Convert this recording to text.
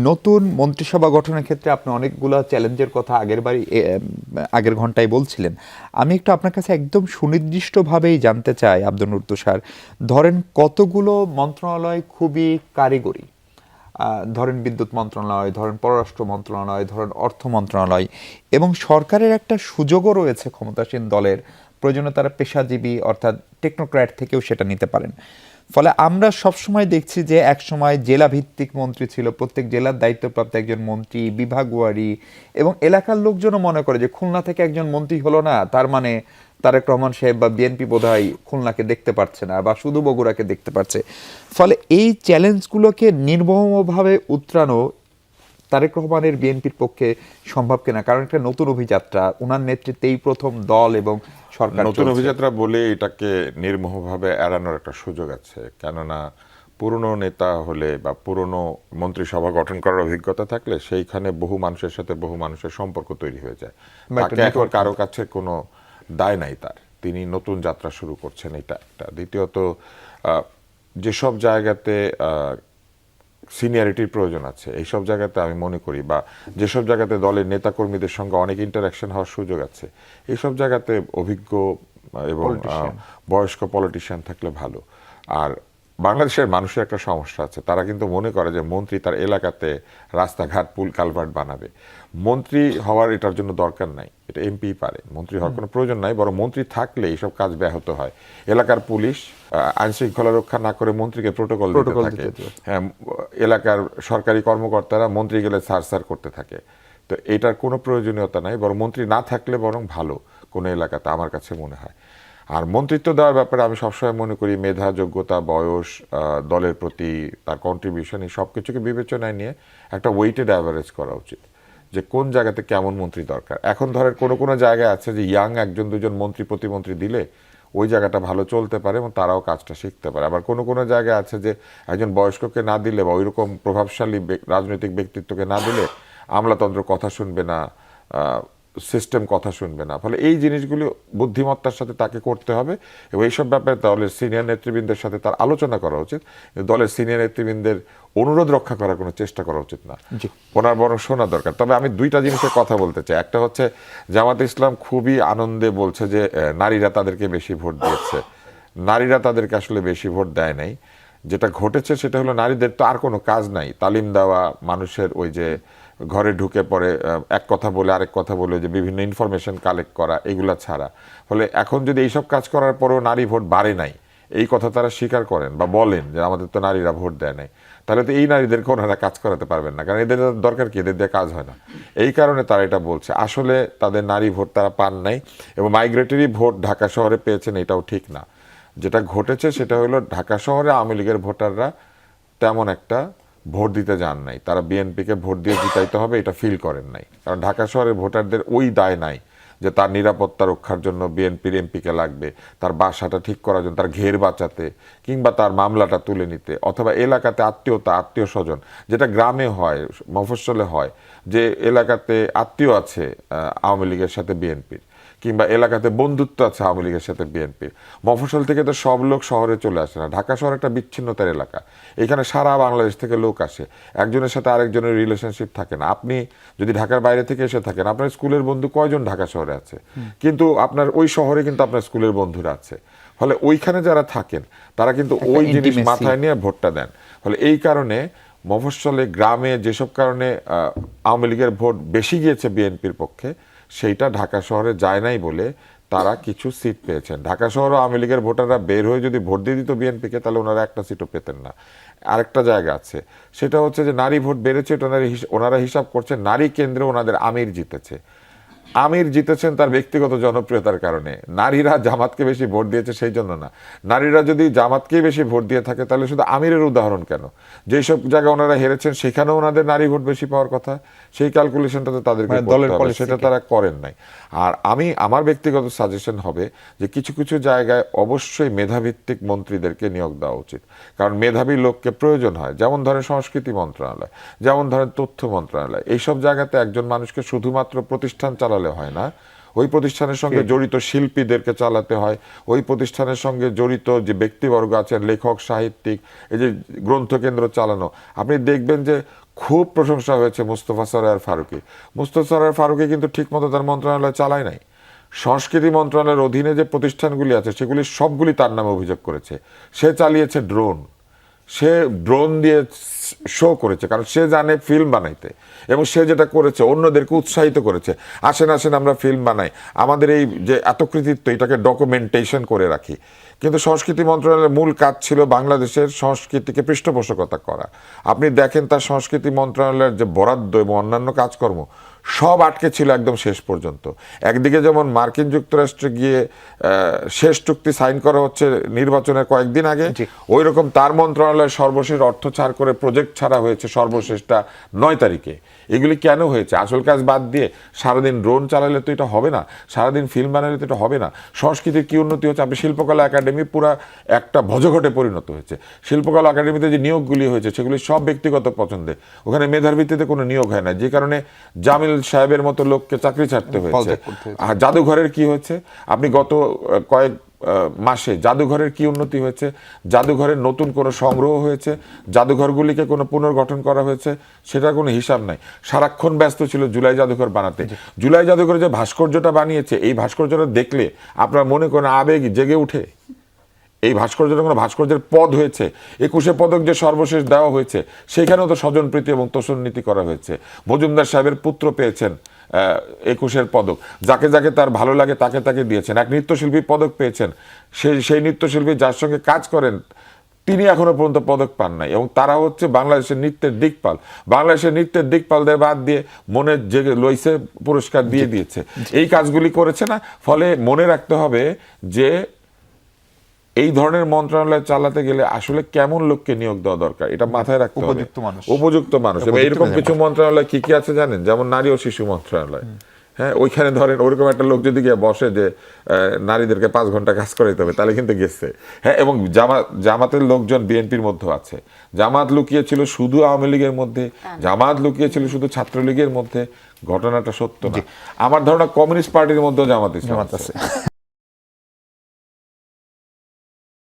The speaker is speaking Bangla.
নতুন মন্ত্রিসভা গঠনের ক্ষেত্রে আপনি অনেকগুলো চ্যালেঞ্জের কথা আগের ঘন্টায় বলছিলেন। আমি একটু আপনার কাছে একদম সুনির্দিষ্টভাবেই জানতে চাই আব্দুল নূর তুষার, ধরেন কতগুলো মন্ত্রণালয় খুবই কারিগরি, ধরেন বিদ্যুৎ মন্ত্রণালয়, ধরেন পররাষ্ট্র মন্ত্রণালয়, ধরেন অর্থ মন্ত্রণালয়, এবং সরকারের একটা সুযোগও রয়েছে ক্ষমতাসীন দলের, প্রয়োজনে তারা পেশাজীবী অর্থাৎ টেকনোক্র্যাট থেকেও সেটা নিতে পারেন। ফলে আমরা সবসময় দেখছি যে এক সময় জেলা ভিত্তিক মন্ত্রী ছিল, প্রত্যেক জেলার দায়িত্বপ্রাপ্ত একজন মন্ত্রী, বিভাগওয়ারি, এবং এলাকার লোকজনও মনে করে যে খুলনা থেকে একজন মন্ত্রী হলো না তার মানে তারেক রহমান সাহেব বা বিএনপি বোধহয় খুলনাকে দেখতে পাচ্ছে না বা শুধু বগুড়াকে দেখতে পাচ্ছে। ফলে এই চ্যালেঞ্জগুলোকে নির্মমভাবে উতরানো তারেক রহমানের বিএনপির পক্ষে সম্ভব কিনা? কারণ একটা নতুন অভিযাত্রা, ওনার নেতৃত্বেই প্রথম দল এবং সরকার নতুন চলছে। অভিযাত্রা বলে এটাকে নির্মোহভাবে এড়ানোর একটা সুযোগ আছে, কেননা পুরনো নেতা হলে বা পুরনো মন্ত্রিসভা গঠন করার অভিজ্ঞতা থাকলে সেইখানে বহু মানুষের সাথে বহু মানুষের সম্পর্ক তৈরি হয়ে যায়। বা একটা তাকে এখন নেটওয়ার্ক কারো থাকে। কাছে কোনো দায় নাই তার, তিনি নতুন যাত্রা শুরু করছেন, এটা একটা। দ্বিতীয়ত, যেসব জায়গাতে সিনিয়রিটির প্রয়োজন আছে এইসব জায়গাতে আমি মনে করি, বা যেসব জায়গাতে দলের নেতাকর্মীদের সঙ্গে অনেক ইন্টারাকশন হওয়ার সুযোগ আছে, এইসব জায়গাতে অভিজ্ঞ এবং পলিটিশিয়ান। বয়স্ক পলিটিশিয়ান থাকলে ভালো। আর বাংলাদেশের মানুষের একটা সমস্যা আছে, তারা কিন্তু মনে করে যে মন্ত্রী তার এলাকাতে রাস্তাঘাট পুল কালভার্ট বানাবে। মন্ত্রী হওয়ার এটার জন্য দরকার নাই, এটা এমপি পারে, মন্ত্রী হওয়ার কোনো প্রয়োজন নাই। বরং মন্ত্রী থাকলে এইসব কাজ ব্যাহত হয়। এলাকার পুলিশ আইন শৃঙ্খলা রক্ষা না করে মন্ত্রীকে প্রোটোকল দিতে প্রোটোকল থাকে। দিতে দিতে। হ্যাঁ, এলাকার সরকারি কর্মকর্তারা মন্ত্রী গেলে সার সার করতে থাকে। তো এটার কোনো প্রয়োজনীয়তা নাই, বরং মন্ত্রী না থাকলে বরং ভালো কোনো এলাকাতে, আমার কাছে মনে হয়। আর মন্ত্রিত্ব দেওয়ার ব্যাপারে আমি সবসময় মনে করি মেধা, যোগ্যতা, বয়স, দলের প্রতি তার কন্ট্রিবিউশন, এই সব কিছুকে বিবেচনায় নিয়ে একটা ওয়েটেড অ্যাভারেজ করা উচিত, যে কোন জায়গাতে কেমন মন্ত্রী দরকার। এখন ধরেন কোনো কোনো জায়গায় আছে যে ইয়াং একজন দুজন মন্ত্রী প্রতিমন্ত্রী দিলে ওই জায়গাটা ভালো চলতে পারে এবং তারাও কাজটা শিখতে পারে। আবার কোনো কোনো জায়গায় আছে যে একজন বয়স্ককে না দিলে বা ওইরকম প্রভাবশালী রাজনৈতিক ব্যক্তিত্বকে না দিলে আমলাতন্ত্র কথা শুনবে না, সিস্টেম কথা শুনবে না। ফলে এই জিনিসগুলি বুদ্ধিমত্তার সাথে তাকে করতে হবে এবং এইসব ব্যাপারে দলের সিনিয়র নেতৃবৃন্দের সাথে তার আলোচনা করা উচিত। দলের সিনিয়র নেতৃবৃন্দের অনুরোধ রক্ষা করার কোনো চেষ্টা করা উচিত না, জি। ওনার বরং শোনা দরকার। তবে আমি দুইটা জিনিসের কথা বলতে চাই। একটা হচ্ছে জামাত ইসলাম খুবই আনন্দে বলছে যে নারীরা তাদেরকে বেশি ভোট দিয়েছে। নারীরা তাদেরকে আসলে বেশি ভোট দেয় নাই। যেটা ঘটেছে সেটা হলো নারীদের তো আর কোনো কাজ নাই, তালিম দেওয়া, মানুষের ওই যে ঘরে ঢুকে পড়ে এক কথা বলে আরেক কথা বলে যে বিভিন্ন ইনফরমেশন কালেক্ট করা, এগুলা ছাড়া। ফলে এখন যদি এইসব কাজ করার পরেও নারী ভোট বাড়ে নাই, এই কথা তারা স্বীকার করেন বা বলেন যে আমাদের তো নারীরা ভোট দেয় নাই, তাহলে তো এই নারীদেরকে ওনারা কাজ করাতে পারবেন না, কারণ এদের দরকার কি, এদের দিয়ে কাজ হয় না। এই কারণে তারা এটা বলছে। আসলে তাদের নারী ভোট তারা পান নাই এবং মাইগ্রেটরি ভোট ঢাকা শহরে পেয়েছেন, এটাও ঠিক না। যেটা ঘটেছে সেটা হলো ঢাকা শহরে আওয়ামী লীগের ভোটাররা তেমন একটা ভোট দিতে যান নাই, তারা বিএনপিকে ভোট দিয়ে জিতাইতে হবে এটা ফিল করেন নাই। কারণ ঢাকা শহরের ভোটারদের ওই দায় নাই যে তার নিরাপত্তা রক্ষার জন্য বিএনপির এমপিকে লাগবে, তার বাসাটা ঠিক করার জন্য, তার ঘের বাঁচাতে, কিংবা তার মামলাটা তুলে নিতে, অথবা এলাকাতে আত্মীয়তা, আত্মীয় স্বজন, যেটা গ্রামে হয়, মফস্বলে হয়, যে এলাকাতে আত্মীয় আছে আওয়ামী লীগের সাথে বিএনপির, কিংবা এলাকাতে বন্ধুত্ব আছে আওয়ামী লীগের সাথে বিএনপির। মফস্বল থেকে তো সব লোক শহরে চলে আসে না। ঢাকা শহর একটা বিচ্ছিন্নতার এলাকা, এখানে সারা বাংলাদেশ থেকে লোক আসে, একজনের সাথে আরেকজনের রিলেশনশিপ থাকে না। আপনি যদি ঢাকার বাইরে থেকে এসে থাকেন, আপনার স্কুলের বন্ধু কয়জন ঢাকা শহরে আছে, কিন্তু আপনার ওই শহরে কিন্তু আপনার স্কুলের বন্ধুরা আছে। ফলে ওইখানে যারা থাকেন তারা কিন্তু একটা ওই জিনিস ইন্টিমেসি। মাথায় নিয়ে ভোটটা দেন। ফলে এই কারণে মফস্বলে, গ্রামে যেসব কারণে আওয়ামী লীগের ভোট বেশি গিয়েছে বিএনপির পক্ষে, সেইটা ঢাকা শহরে যায় নাই বলে তারা কিছু সিট পেয়েছেন। ঢাকা শহরে আওয়ামী লীগের ভোটাররা বের হয়ে যদি ভোট দিয়ে দিত বিএনপিকে, তাহলে ওনারা একটা সিটও পেতেন না। আরেকটা জায়গা আছে, সেটা হচ্ছে যে নারী ভোট বেড়েছে, এটা ওনারা হিসাব করছেন নারী কেন্দ্রে ওনাদের আমির জিতেছে। আমির জিতেছেন তার ব্যক্তিগত জনপ্রিয়তার কারণে, নারীরা জামাতকে বেশি ভোট দিয়েছে সেই জন্য না। নারীরা যদি জামাতকেই বেশি ভোট দিয়ে থাকে তাহলে শুধু আমিরের উদাহরণ কেন, যেসব জায়গায় ওনারা হেরেছেন সেখানেও ওনাদের নারী ভোট বেশি পাওয়ার কথা, সেই ক্যালকুলেশনটা তো তাদেরকে মানে করতে দলের হবে, পলিসি সেটা থেকে। তারা করেন নাই। আর আমার ব্যক্তিগত সাজেশন হবে যে কিছু কিছু জায়গায় অবশ্যই মেধাভিত্তিক মন্ত্রীদেরকে নিয়োগ দেওয়া উচিত, কারণ মেধাবী লোককে প্রয়োজন হয়। যেমন ধরেন সংস্কৃতি মন্ত্রণালয়, যেমন ধরেন তথ্য মন্ত্রণালয়, এইসব জায়গাতে একজন মানুষকে শুধুমাত্র প্রতিষ্ঠান চালালে হয় না, ওই প্রতিষ্ঠানের সঙ্গে জড়িত শিল্পীদেরকে চালাতে হয়, ওই প্রতিষ্ঠানের সঙ্গে জড়িত যে ব্যক্তিবর্গ আছেন, লেখক, সাহিত্যিক, এই যে গ্রন্থকেন্দ্র চালানো। আপনি দেখবেন যে খুব প্রশংসা হয়েছে মুস্তফা সরয়ার ফারুকী। মুস্তফা সরয়ার ফারুকী কিন্তু ঠিকমতো তার মন্ত্রণালয় চালায় নাই। সংস্কৃতি মন্ত্রণালয়ের অধীনে যে প্রতিষ্ঠানগুলি আছে সেগুলি সবগুলি তার নামে অভিযোগ করেছে। সে চালিয়েছে ড্রোন, সে ড্রোন দিয়ে শো করেছে, কারণ সে জানে ফিল্ম বানাইতে, এবং সে যেটা করেছে অন্যদেরকে উৎসাহিত করেছে, আসেন আসেন আমরা ফিল্ম বানাই, আমাদের এই যে এত কৃতিত্ব এটাকে ডকুমেন্টেশন করে রাখি। কিন্তু সংস্কৃতি মন্ত্রণালয়ের মূল কাজ ছিল বাংলাদেশের সংস্কৃতিকে পৃষ্ঠপোষকতা করা। আপনি দেখেন তার সংস্কৃতি মন্ত্রণালয়ের যে বরাদ্দ এবং অন্যান্য কাজকর্ম সব আটকে ছিল একদম শেষ পর্যন্ত। একদিকে যেমন মার্কিন যুক্তরাষ্ট্রে গিয়ে শেষ চুক্তি সাইন করা হচ্ছে নির্বাচনের কয়েকদিন আগে, ওই রকম তার মন্ত্রণালয়ের সর্বশেষ অর্থ ছাড় করে প্রজেক্ট ছাড়া হয়েছে সর্বশেষটা 9 তারিখে। এগুলি কেন হয়েছে? আসল কাজ বাদ দিয়ে সারাদিন ড্রোন চালালে তো এটা হবে না, সারাদিন ফিল্ম বানালে তো এটা হবে না। সংস্কৃতির কি উন্নতি হচ্ছে? আপনি শিল্পকলা একাডেমি পুরা একটা ভজঘটে পরিণত হয়েছে। শিল্পকলা একাডেমিতে যে নিয়োগগুলি হয়েছে সেগুলি সব ব্যক্তিগত পছন্দে, ওখানে মেধার ভিত্তিতে কোনো নিয়োগ হয় না, যে কারণে জামিল সাহেবের মতো লোককে চাকরি ছাড়তে হয়েছে। আর জাদুঘরের কি হয়েছে? আপনি গত কয়েক মাসে জাদুঘরের কি উন্নতি হয়েছে? জাদুঘরের নতুন কোনো সংগ্রহ হয়েছে? জাদুঘরগুলিকে কোনো পুনর্গঠন করা হয়েছে? সেটার কোনো হিসাব নাই। সারাক্ষণ ব্যস্ত ছিল জুলাই জাদুঘর বানাতে। জুলাই জাদুঘরে যে ভাস্কর্যটা বানিয়েছে, এই ভাস্কর্যটা দেখলে আপনার মনে করেন আবেগ জেগে উঠে। এই ভাস্কর্যটা কোনো ভাস্কর্যের পদ হয়েছে। 21 পদক যে সর্বশেষ দেওয়া হয়েছে সেখানেও তো স্বজনপ্রীতি এবং তোষণনীতি করা হয়েছে। মজুমদার সাহেবের পুত্র পেয়েছেন 21 পদক, যাকে যাকে তার ভালো লাগে তাকে তাকে দিয়েছেন। এক নৃত্যশিল্পী পদক পেয়েছেন, সেই নৃত্যশিল্পী যার সঙ্গে কাজ করেন তিনি এখনো পর্যন্ত পদক পান নাই, এবং তারা হচ্ছে বাংলাদেশের নৃত্যের দিকপাল। বাংলাদেশের নৃত্যের দিকপালদের বাদ দিয়ে মনে যে লইছে পুরস্কার দিয়ে দিয়েছে। এই কাজগুলি করেছে না। ফলে মনে রাখতে হবে যে এই ধরনের মন্ত্রণালয় চালাতে গেলে আসলে কেমন লোককে নিয়োগ দেওয়া দরকার, এটা মাথায় রাখতে হবে। উপযুক্ত মানুষ। এবং এরকম কিছু মন্ত্রণালয় কি কি আছে জানেন? যেমন নারী ও শিশু মন্ত্রণালয়, হ্যাঁ, ওইখানে ধরেন ওইরকম একটা লোক যদি গিয়ে বসে যে নারীদেরকে 5 ঘন্টা কাজ করাইতে হবে, তাহলে কিন্তু গেছে। হ্যাঁ, এবং জামাতের লোকজন বিএনপির মধ্যে আছে। জামাত লুকিয়েছিল শুধু আওয়ামী লীগের মধ্যে, জামাত লুকিয়েছিল শুধু ছাত্রলীগের মধ্যে। ঘটনাটা সত্য না। আমার ধারণা কমিউনিস্ট পার্টির মধ্যেও জামাত আছে।